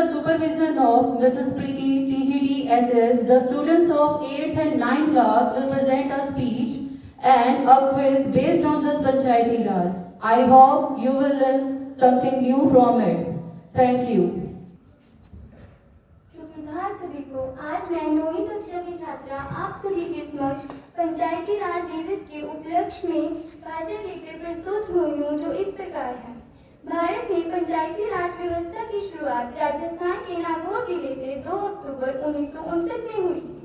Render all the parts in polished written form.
the supervision of Mrs. Preeti TGT the students of 8th and 9th class will present a speech and a quiz based on this Panchayati Raj. I hope you will learn something new from it. Thank you. सुप्रभात सभी को। आज मैं 9वीं कक्षा की छात्रा आप सभी के समक्ष पंचायती राज दिवस के उपलक्ष्य में भाषण लेकर प्रस्तुत हुई हूँ, जो इस प्रकार है। भारत में पंचायती राज व्यवस्था की शुरुआत राजस्थान के नागौर जिले से 2 अक्टूबर 1959 में हुई थी।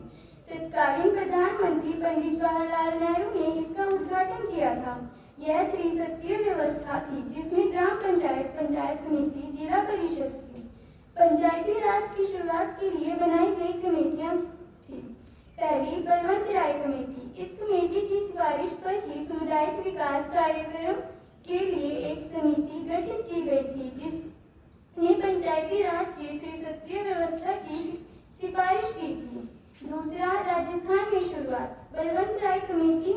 तत्कालीन प्रधानमंत्री पंडित जवाहरलाल नेहरू ने इसका उद्घाटन किया था। यह त्रिस्तरीय व्यवस्था थी, जिसमें ग्राम पंचायत, पंचायत समिति, जिला परिषद थी। पंचायती राज की शुरुआत के लिए बनाई गई कमेटियां थी। पहली बलवंत राय कमेटी। इस कमेटी की सिफारिश पर ही सामुदायिक विकास कार्यक्रम के लिए एक समिति गठित की गई थी, जिसने पंचायती राज की त्रिस्तरीय व्यवस्था की सिफारिश की थी। दूसरा, राजस्थान में शुरुआत। बलवंत राय कमेटी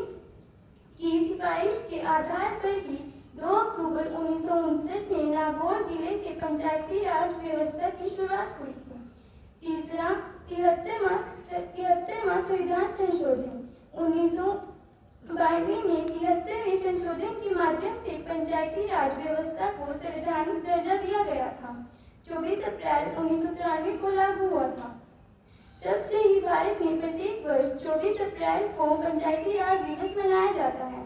की सिफारिश के आधार पर ही 2 अक्टूबर 1959 में नागौर जिले से पंचायती राज व्यवस्था की शुरुआत हुई थी। तीसरा, 73वां संविधान संशोधन। 1992 में 73वें संशोधन के माध्यम से पंचायती राज व्यवस्था को संवैधानिक दर्जा दिया गया था। 24 अप्रैल 1993 को लागू हुआ था। तब से ही भारत में प्रत्येक वर्ष 24 अप्रैल को पंचायती राज दिवस मनाया जाता है।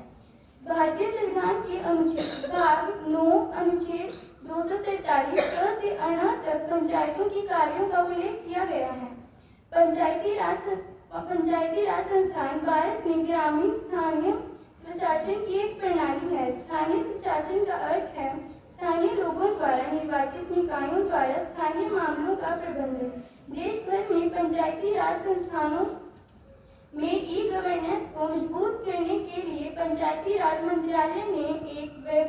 भारतीय संविधान के अनुच्छेद भाग 9 अनुच्छेद 243 से 8 तक पंचायतों के कार्यों का उल्लेख किया गया है। पंचायती राज संस्थान भारत में ग्रामीण स्थानीय स्वशासन की एक प्रणाली है। स्थानीय स्वशासन का अर्थ है स्थानीय लोगों द्वारा निर्वाचित निकायों द्वारा स्थानीय मामलों का प्रबंधन। देश भर में पंचायती राज संस्थानों में ई गवर्नेंस को मजबूत करने के लिए पंचायती राज मंत्रालय ने एक वेब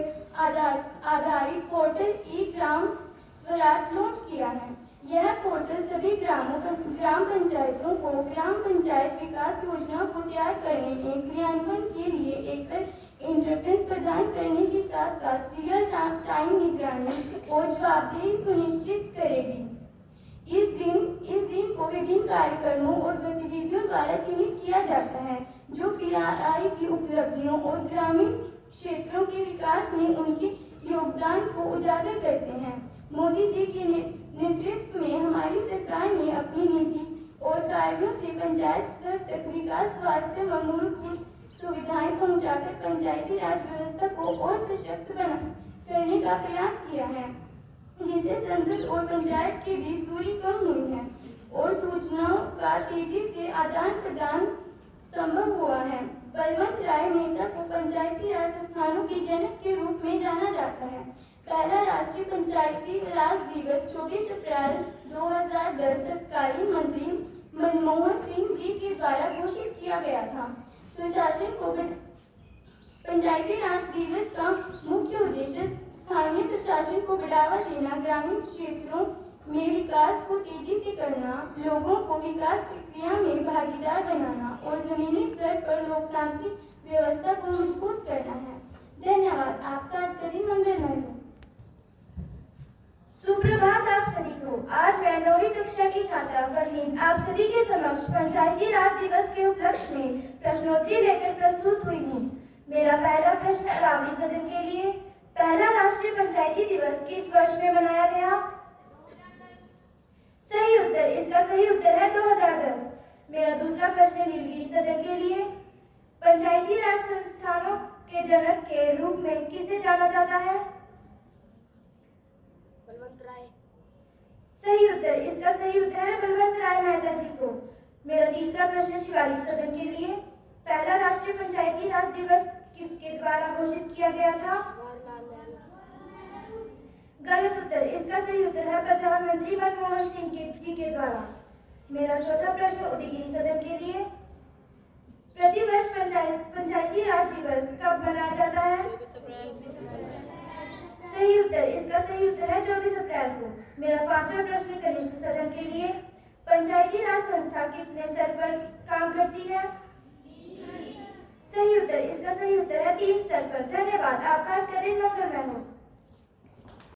आधारित portal e Gram Swaraj launch किया है। यह पोर्टल सभी ग्राम पंचायतों को ग्राम पंचायत विकास योजना को तैयार करने के क्रियान्वयन के लिए एक इंटरफेस प्रदान करने के साथ साथ रियल टाइम निगरानी और जवाबदेही सुनिश्चित करेगी। इस दिन को विभिन्न कार्यक्रमों और गतिविधियों द्वारा चिन्हित किया जाता है, जो PRI की उपलब्धियों और ग्रामीण क्षेत्रों के विकास में उनके योगदान को उजागर करते हैं। मोदी जी के नेतृत्व में हमारी सरकार ने अपनी नीति और कार्यों से पंचायत स्तर तक विकास, स्वास्थ्य व मूलभूत सुविधाएं पहुंचाकर पंचायती राज व्यवस्था को और सशक्त करने का प्रयास किया है, जिससे संसद और पंचायत के बीच दूरी कम हुई है और सूचनाओं का तेजी से आदान प्रदान संभव हुआ है। बलवंत राय मेहता को पंचायती राज संस्थानों के जनक के रूप में जाना जाता है। पहला राष्ट्रीय पंचायती राज दिवस 24 अप्रैल 2010 तत्कालीन मंत्री मनमोहन सिंह जी के द्वारा घोषित किया गया था। स्वशासन को पंचायती राज दिवस का मुख्य उद्देश्य स्थानीय स्वशासन को बढ़ावा देना, ग्रामीण क्षेत्रों में विकास को तेजी से करना, लोगों को विकास प्रक्रिया में भागीदार बनाना और जमीनी स्तर पर लोकतांत्रिक व्यवस्था को मजबूत करना है। धन्यवाद। आपका आज का दिन मंगलमय हो। सुप्रभात आप सभी को। आज मैं 9वीं कक्षा की छात्रा परवीन आप सभी के समक्ष पंचायती राज दिवस के उपलक्ष्य में प्रश्नोत्तरी लेकर प्रस्तुत हुई हूँ। मेरा पहला प्रश्न अरावली सदन के लिए। पहला राष्ट्रीय पंचायती दिवस किस वर्ष में मनाया गया? सही उत्तर। इसका सही उत्तर है 2010। मेरा दूसरा प्रश्न नीलगिरी सदन के लिए। पंचायती राज संस्थानों के जनक के रूप में किसे जाना जाता है? बलवंत राय। सही उत्तर। इसका सही उत्तर है बलवंत राय मेहता जी को। मेरा तीसरा प्रश्न शिवालिक सदन के लिए। पहला राष्ट्रीय पंचायती राज दिवस किसके द्वारा घोषित किया गया था? गलत उत्तर। इसका सही उत्तर है प्रधानमंत्री मनमोहन सिंह जी के द्वारा। मेरा चौथा प्रश्न उदयगिरी सदन के लिए। प्रतिवर्ष पंचायती राज दिवस कब मनाया जाता है? सही उत्तर। इसका सही उत्तर है 24 अप्रैल को। मेरा पांचवा प्रश्न कनिष्ठ सदन के लिए। पंचायती राज संस्था कितने स्तर पर काम करती है? सही उत्तर। इसका सही उत्तर है 3 स्तर पर। धन्यवाद। आपका आज का दिन मंगलमय हो।